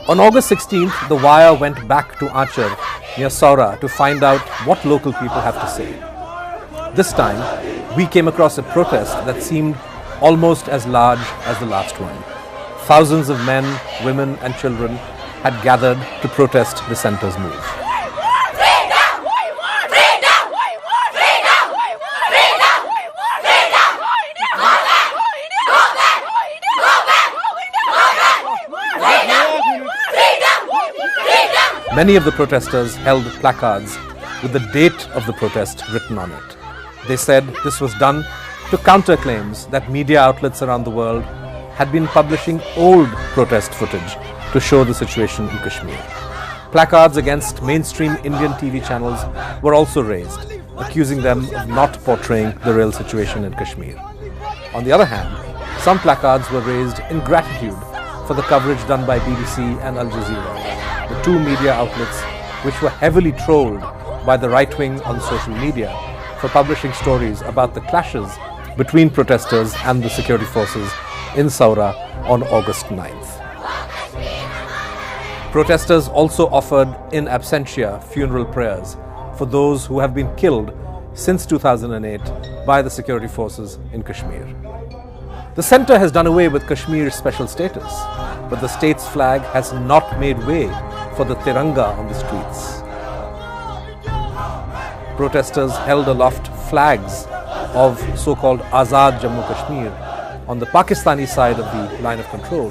On August 16th, the wire went back to Achar near Saura to find out what local people have to say. This time, we came across a protest that seemed almost as large as the last one. Thousands of men, women and children had gathered to protest the centre's move. Many of the protesters held placards with the date of the protest written on it. They said this was done to counter claims that media outlets around the world had been publishing old protest footage to show the situation in Kashmir. Placards against mainstream Indian TV channels were also raised, accusing them of not portraying the real situation in Kashmir. On the other hand, some placards were raised in gratitude for the coverage done by BBC and Al Jazeera, the two media outlets which were heavily trolled by the right wing on social media for publishing stories about the clashes between protesters and the security forces in Saura on August 9th. Protesters also offered in absentia funeral prayers for those who have been killed since 2008 by the security forces in Kashmir. The centre has done away with Kashmir's special status, but the state's flag has not made way for the Tiranga on the streets. Protesters held aloft flags of so-called Azad Jammu Kashmir on the Pakistani side of the line of control,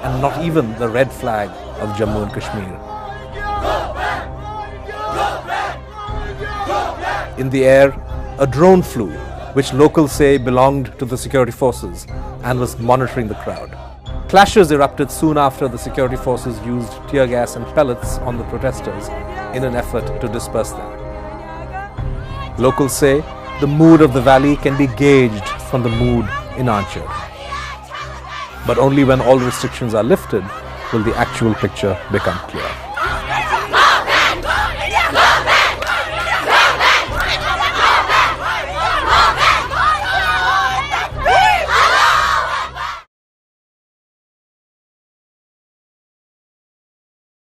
and not even the red flag of Jammu and Kashmir. In the air, a drone flew, which locals say belonged to the security forces and was monitoring the crowd. Clashes erupted soon after the security forces used tear gas and pellets on the protesters in an effort to disperse them. Locals say the mood of the valley can be gauged from the mood in Achar. But only when all restrictions are lifted will the actual picture become clear.